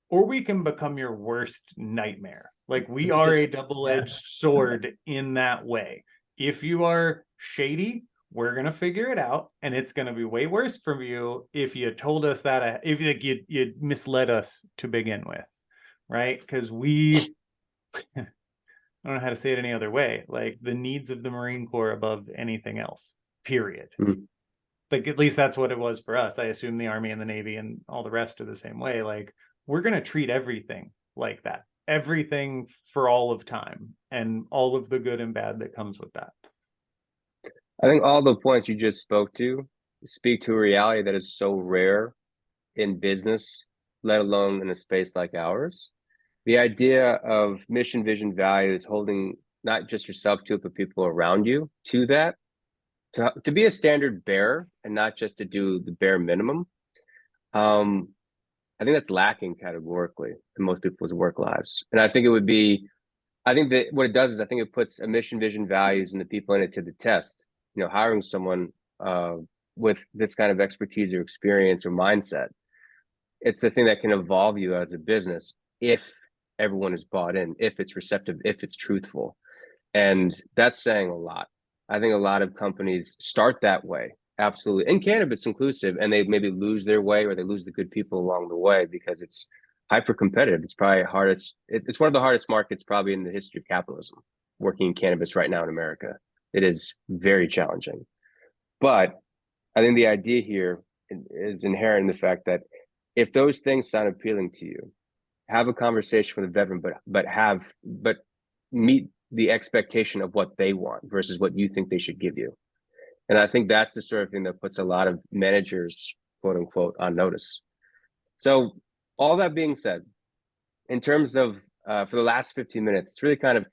or we can become your worst nightmare. Like, we are a double-edged sword in that way. If you are shady, we're going to figure it out, and it's going to be way worse for you if you told us that, if you misled us to begin with, right? Because I don't know how to say it any other way, like the needs of the Marine Corps above anything else, period. Mm-hmm. Like, at least that's what it was for us. I assume the Army and the Navy and all the rest are the same way. Like, we're going to treat everything like that, everything for all of time, and all of the good and bad that comes with that. I think all the points you just spoke to speak to a reality that is so rare in business, let alone in a space like ours. The idea of mission, vision, values, holding not just yourself to it, but people around you to that, to be a standard bearer and not just to do the bare minimum. I think that's lacking categorically in most people's work lives. And I think it would be, I think that what it does is I think it puts a mission, vision, values, and the people in it to the test. You know, hiring someone with this kind of expertise or experience or mindset, it's the thing that can evolve you as a business if everyone is bought in, if it's receptive, if it's truthful. And that's saying a lot. I think a lot of companies start that way, absolutely, and cannabis inclusive, and they maybe lose their way or they lose the good people along the way because it's hyper competitive. It's probably hardest. It's one of the hardest markets probably in the history of capitalism. Working in cannabis right now in America, it is very challenging. But I think the idea here is inherent in the fact that if those things sound appealing to you, have a conversation with a veteran, but meet the expectation of what they want versus what you think they should give you. And I think that's the sort of thing that puts a lot of managers, quote unquote, on notice. So all that being said, in terms of for the last 15 minutes, it's really kind of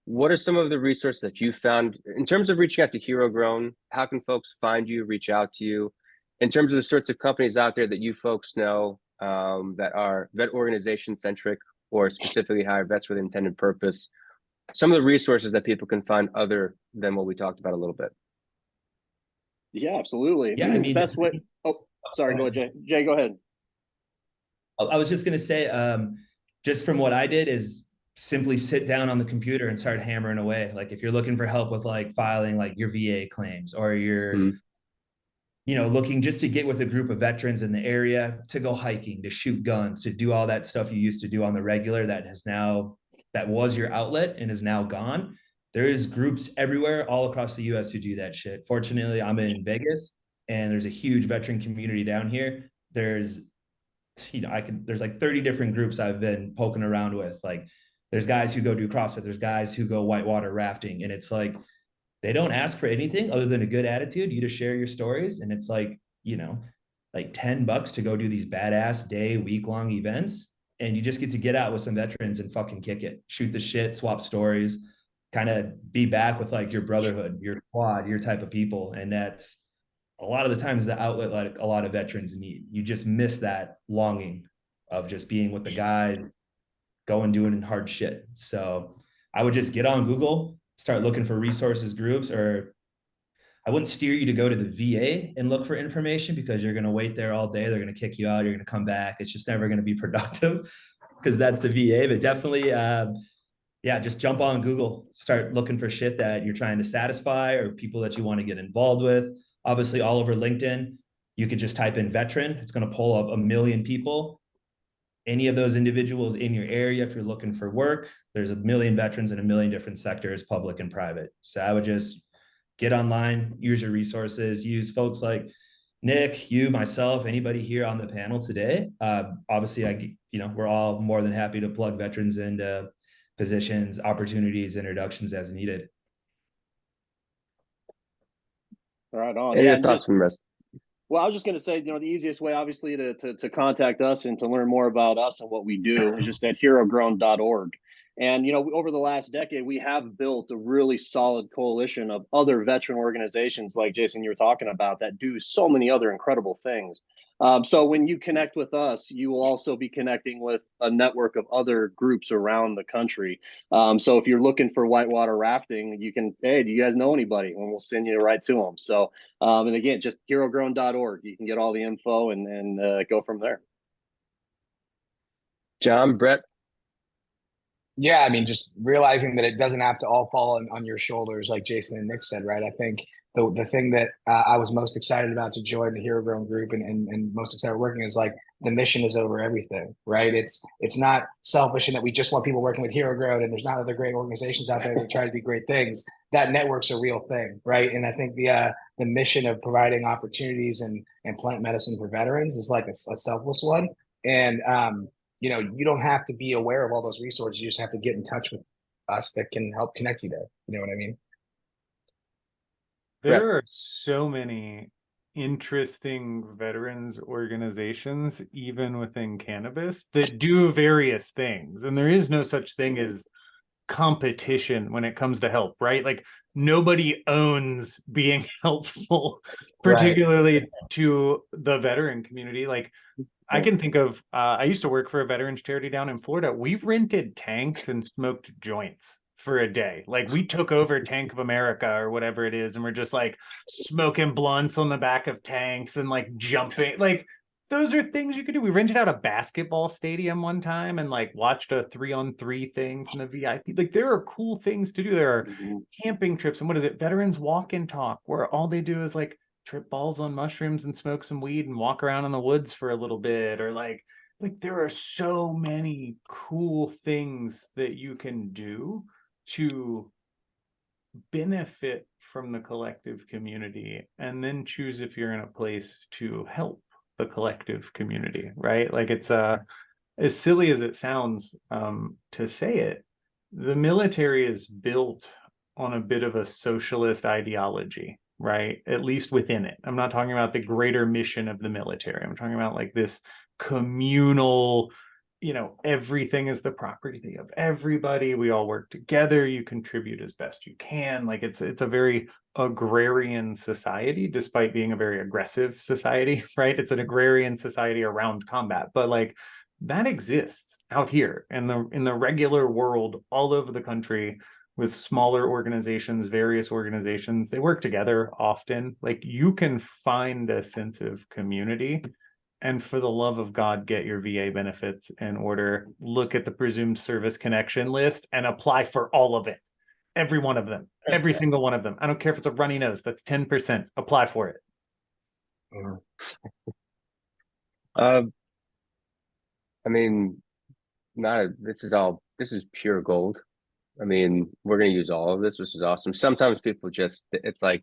what are some of the resources that you found in terms of reaching out to HeroGrown? How can folks find you, reach out to you? In terms of the sorts of companies out there that you folks know that are vet organization centric or specifically hire vets with intended purpose, some of the resources that people can find other than what we talked about a little bit. Yeah, absolutely. Yeah, I mean, Best way. Oh, sorry. Go ahead, Jay. Jay, go ahead. I was just going to say, just from what I did is simply sit down on the computer and start hammering away. Like if you're looking for help with like filing like your VA claims, or you're, you know, looking just to get with a group of veterans in the area to go hiking, to shoot guns, to do all that stuff you used to do on the regular that was your outlet and is now gone. There is groups everywhere all across the US who do that shit. Fortunately, I'm in Vegas and there's a huge veteran community down here. There's there's like 30 different groups I've been poking around with. Like there's guys who go do CrossFit, there's guys who go whitewater rafting, and it's like they don't ask for anything other than a good attitude, you to share your stories. And it's like, you know, like $10 to go do these badass week-long events, and you just get to get out with some veterans and fucking kick it, shoot the shit, swap stories, kind of be back with like your brotherhood, your quad, your type of people. And that's a lot of the times the outlet like a lot of veterans need. You just miss that longing of just being with the guy, going doing hard shit. So I would just get on Google, start looking for resources groups, or I wouldn't steer you to go to the VA and look for information because you're going to wait there all day. They're going to kick you out. You're going to come back. It's just never going to be productive because that's the VA. But definitely, yeah, just jump on Google, start looking for shit that you're trying to satisfy or people that you want to get involved with. Obviously, all over LinkedIn, you could just type in veteran. It's going to pull up 1 million people. Any of those individuals in your area, if you're looking for work, there's 1 million veterans in 1 million different sectors, public and private. So I would just get online, use your resources, use folks like Nick, you, myself, anybody here on the panel today. Obviously, we're all more than happy to plug veterans into positions, opportunities, introductions as needed. Right on. Any thoughts from the rest? Well, I was just going to say, the easiest way, obviously, to contact us and to learn more about us and what we do is just at HeroGrown.org. And, over the last decade, we have built a really solid coalition of other veteran organizations like Jason, you were talking about, that do so many other incredible things. So when you connect with us, you will also be connecting with a network of other groups around the country. So if you're looking for whitewater rafting, you can, hey, do you guys know anybody? And we'll send you right to them. So, and again, just HeroGrown.org. You can get all the info and go from there. John, Brett? Yeah, I mean, just realizing that it doesn't have to all fall on your shoulders, like Jason and Nick said, right? I think the thing that I was most excited about to join the HeroGrown group and most excited working is like the mission is over everything, right? It's not selfish in that we just want people working with HeroGrown and there's not other great organizations out there that try to do great things. That network's a real thing, right? And I think the mission of providing opportunities and plant medicine for veterans is like a selfless one. And you don't have to be aware of all those resources. You just have to get in touch with us that can help connect you there. You know what I mean? There are so many interesting veterans organizations, even within cannabis, that do various things. And there is no such thing as competition when it comes to help, right? Like nobody owns being helpful, particularly to the veteran community. Like I can think of, I used to work for a veterans charity down in Florida. We've rented tanks and smoked joints for a day. Like we took over Tank of America or whatever it is, and we're just like smoking blunts on the back of tanks and like jumping. Like those are things you could do. We rented out a basketball stadium one time and like watched a 3-on-3 things in the VIP. Like there are cool things to do. There are camping trips and what is it? Veterans walk and talk, where all they do is like trip balls on mushrooms and smoke some weed and walk around in the woods for a little bit, or like there are so many cool things that you can do to benefit from the collective community, and then choose if you're in a place to help the collective community, right? Like it's as silly as it sounds to say it, the military is built on a bit of a socialist ideology, right? At least within it. I'm not talking about the greater mission of the military. I'm talking about like this communal, everything is the property of everybody. We all work together. You contribute as best you can. Like it's a very agrarian society, despite being a very aggressive society, right? It's an agrarian society around combat, but like that exists out here in the regular world all over the country, with smaller organizations, various organizations. They work together often. Like you can find a sense of community, and for the love of God, get your VA benefits in order. Look at the presumed service connection list and apply for all of it. Every one of them, every single one of them. I don't care if it's a runny nose, that's 10%. Apply for it. I mean, this is pure gold. I mean, we're going to use all of this. This is awesome. Sometimes people it's like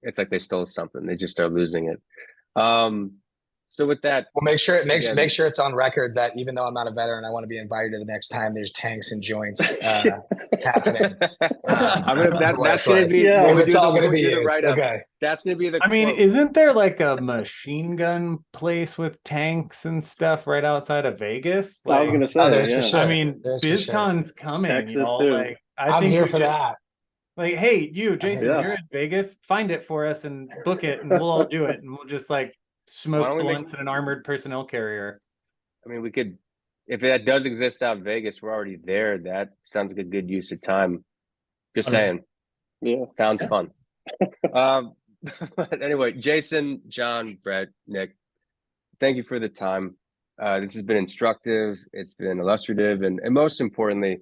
they stole something. They just start losing it. So with that, well, make sure it's on record that even though I'm not a veteran, I want to be invited to the next time there's tanks and joints happening. That's going to be, it's all going to be used. Right okay. That's going to be the I mean, isn't there like a machine gun place with tanks and stuff right outside of Vegas? Like, I was going to say, sure. I mean, BizCon's coming. Texas too. Like, I'm here for that. Like, hey, you, Jason, you're in Vegas. Find it for us and book it, and we'll all do it, and we'll just like smoke blunts in an armored personnel carrier. I mean, we could, if that does exist out in Vegas, we're already there. That sounds like a good use of time. Just saying. Yeah. Sounds fun. But anyway, Jason, John, Brett, Nick, thank you for the time. This has been instructive. It's been illustrative. And most importantly,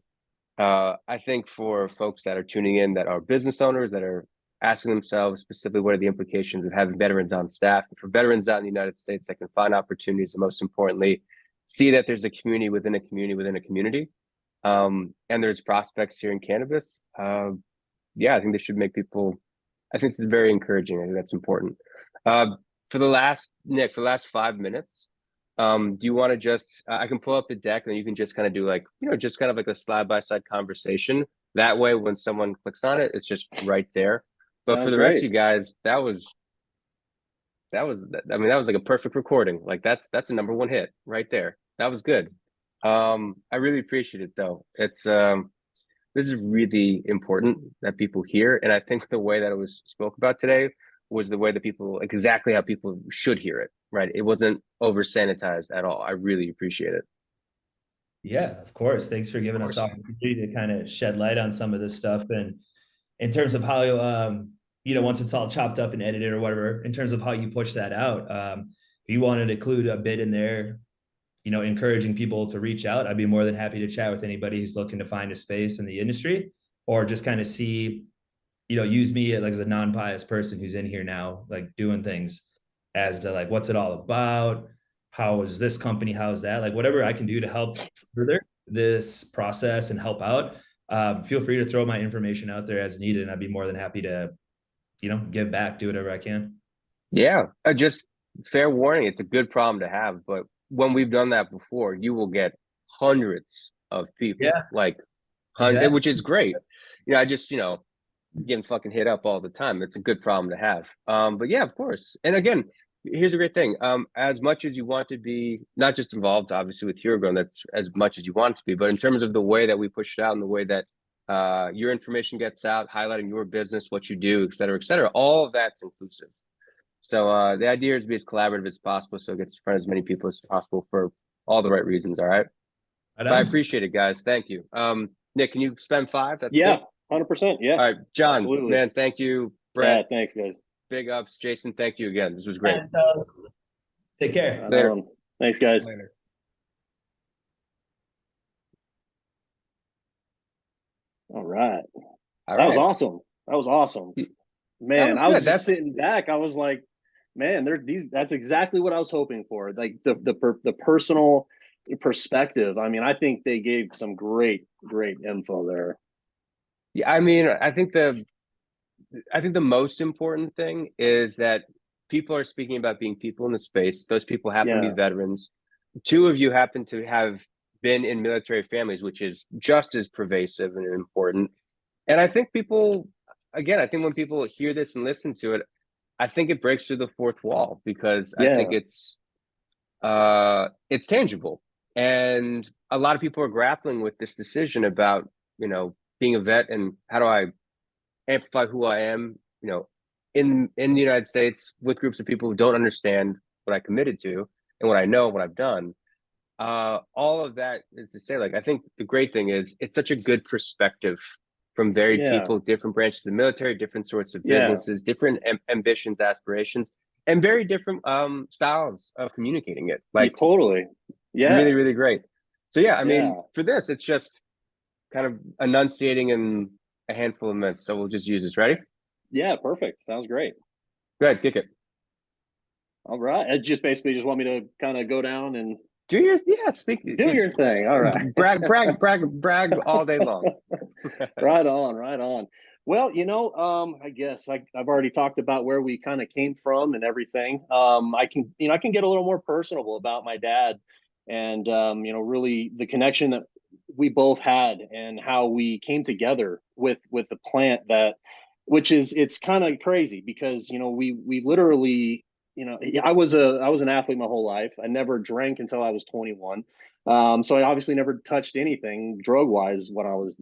I think for folks that are tuning in, that are business owners, that are asking themselves specifically what are the implications of having veterans on staff, and for veterans out in the United States that can find opportunities, and most importantly, see that there's a community within a community within a community, and there's prospects here in cannabis. I think this should make people, I think this is very encouraging. I think that's important. For the last 5 minutes, do you want to just, I can pull up the deck and you can just kind of do like, just kind of like a side-by-side conversation. That way, when someone clicks on it, it's just right there. But for the rest of you guys, that was like a perfect recording. Like that's a #1 hit right there. That was good. I really appreciate it though. It's this is really important that people hear. And I think the way that it was spoke about today was the way that exactly how people should hear it, right? It wasn't over sanitized at all. I really appreciate it. Yeah, of course. Thanks for giving us the opportunity to kind of shed light on some of this stuff. And in terms of how, once it's all chopped up and edited or whatever, in terms of how you push that out, if you wanted to include a bit in there, encouraging people to reach out, I'd be more than happy to chat with anybody who's looking to find a space in the industry, or just kind of see, use me like as a non-biased person who's in here now, like doing things as to like, what's it all about? How is this company? How is that? Like whatever I can do to help further this process and help out. Feel free to throw my information out there as needed. And I'd be more than happy to, give back, do whatever I can. Yeah. Just fair warning. It's a good problem to have, but when we've done that before, you will get hundreds of people, which is great. I just, getting fucking hit up all the time. It's a good problem to have. But yeah, of course. And again, here's a great thing. As much as you want to be not just involved, obviously, with HeroGrown, that's as much as you want to be, but in terms of the way that we push it out and the way that your information gets out, highlighting your business, what you do, et cetera, all of that's inclusive. So the idea is to be as collaborative as possible, so it gets in front of as many people as possible for all the right reasons. All right. Right But I on. appreciate it, guys. Thank you. Nick, can you spend 5? That's Yeah, cool. 100%. Yeah. All right, John, Absolutely. man, thank you. Yeah, Brett, thanks, guys. big ups. Jason, thank you again. This was great. Yeah, fellas. Take care. Right Later. on. Thanks, guys. Later. All right. All That was right. awesome. That was awesome. Man, was I was good. just That's- sitting back. I was like, man, that's exactly what I was hoping for. Like the personal perspective. I mean, I think they gave some great info there. Yeah, I mean, I think the most important thing is that people are speaking about being people in the space. Those people happen to be Yeah. veterans. 2 of you happen to have been in military families, which is just as pervasive and important. And I think people, again, I think when people hear this and listen to it, I think it breaks through the fourth wall because I think Yeah. it's tangible. And a lot of people are grappling with this decision about, being a vet and how do I amplify who I am, in the United States with groups of people who don't understand what I committed to and what I know, what I've done. All of that is to say, like, I think the great thing is it's such a good perspective from varied Yeah. people, different branches of the military, different sorts of Yeah. businesses, different ambitions, aspirations, and very different styles of communicating it. Like, totally. Yeah. really, really great. So yeah, I mean, Yeah. for this, it's just kind of enunciating in a handful of minutes. So we'll just use this. Ready? Yeah. Perfect. Sounds great. Go ahead, kick it. All right. It just basically just want me to kind of go down and Speak. do your thing. All right. brag all day long. Right on, right on. Well, I guess I've already talked about where we kind of came from and everything. I can get a little more personable about my dad and, really the connection that we both had and how we came together with the plant it's kind of crazy because, we literally, I was an athlete my whole life. I never drank until I was 21. So I obviously never touched anything drug wise when I was,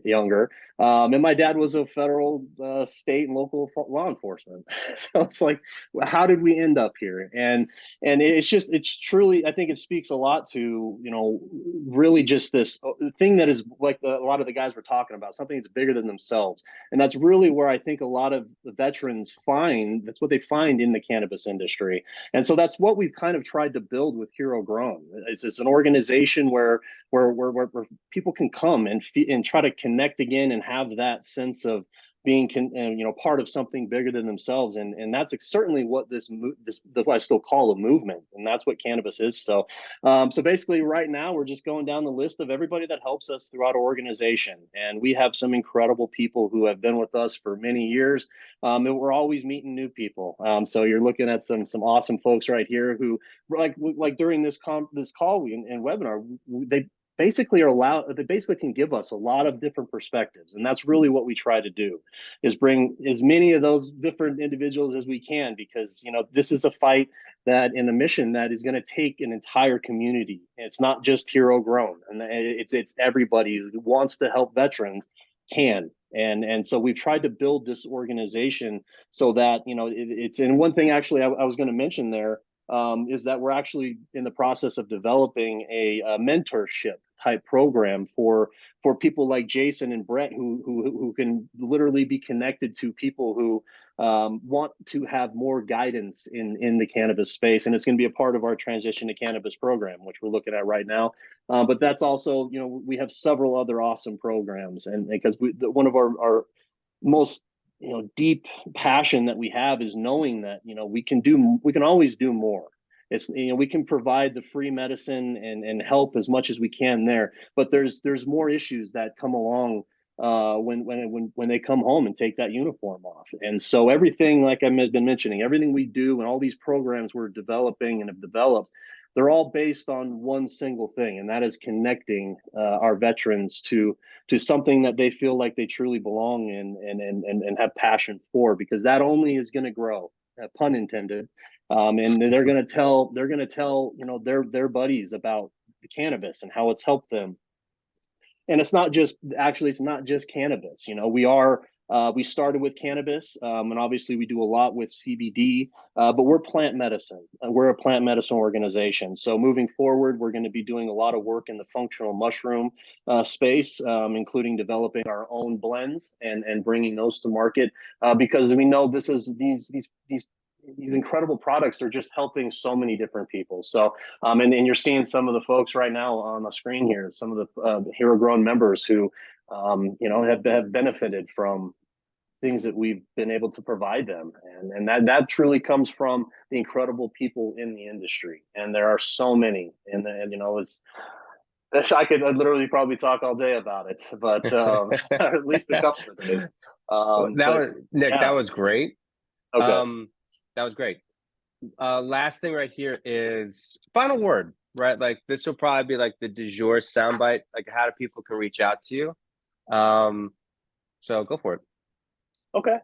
younger. And my dad was a federal, state and local law enforcement. So it's like, how did we end up here? And it's truly, I think it speaks a lot to, really just this thing that is like a lot of the guys were talking about, something that's bigger than themselves. And that's really where I think a lot of the veterans that's what they find in the cannabis industry. And so that's what we've kind of tried to build with HeroGrown. It's an organization where people can come and try to connect again and have that sense of being part of something bigger than themselves, and that's certainly what this what I still call a movement, and that's what cannabis is. So basically right now we're just going down the list of everybody that helps us throughout our organization, and we have some incredible people who have been with us for many years, and we're always meeting new people. So you're looking at some awesome folks right here who like during this call and webinar, they basically can give us a lot of different perspectives, and that's really what we try to do, is bring as many of those different individuals as we can, because this is a fight that in a mission that is going to take an entire community. It's not just HeroGrown, and it's everybody who wants to help veterans can. And so we've tried to build this organization so that it's, and one thing actually I was going to mention there, is that we're actually in the process of developing a mentorship type program for people like Jason and Brett who can literally be connected to people who want to have more guidance in the cannabis space, and it's going to be a part of our transition to cannabis program, which we're looking at right now. But that's also, we have several other awesome programs, and because one of our most deep passion that we have is knowing that we can always do more. It's we can provide the free medicine and help as much as we can there, but there's more issues that come along when they come home and take that uniform off. And so everything, like I've been mentioning, everything we do and all these programs we're developing and have developed they're all based on one single thing, and that is connecting our veterans to something that they feel like they truly belong in and have passion for, because that only is going to grow, pun intended. And they're going to tell their buddies about the cannabis and how it's helped them. And it's not just cannabis. We started with cannabis, and obviously we do a lot with CBD, but we're plant medicine. We're a plant medicine organization. So moving forward, we're going to be doing a lot of work in the functional mushroom space, including developing our own blends and bringing those to market, because we know these incredible products are just helping so many different people. So, and you're seeing some of the folks right now on the screen here, some of the HeroGrown members who, have benefited from things that we've been able to provide them. And that truly comes from the incredible people in the industry. And there are so many, and I could literally probably talk all day about it, but at least a couple of days. Nick, that was great. Okay. That was great. Last thing right here is final word, right? Like this will probably be like the du jour soundbite, like how do people can reach out to you? So go for it. Okay.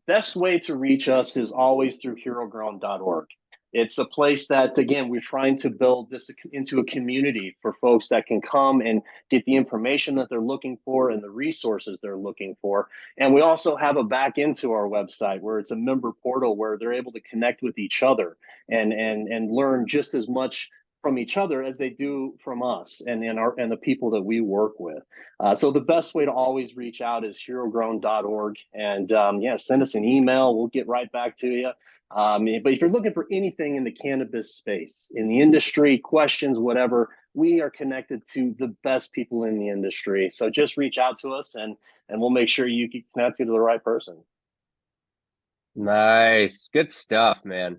Best way to reach us is always through HeroGrown.org. It's a place that, again, we're trying to build this into a community for folks that can come and get the information that they're looking for and the resources they're looking for. And we also have a back into our website where it's a member portal where they're able to connect with each other and learn just as much from each other as they do from us and the people that we work with. So the best way to always reach out is HeroGrown.org, and send us an email. We'll get right back to you. But if you're looking for anything in the cannabis space, in the industry, questions, whatever, we are connected to the best people in the industry. So just reach out to us and we'll make sure you get connected to the right person. Nice. Good stuff, man.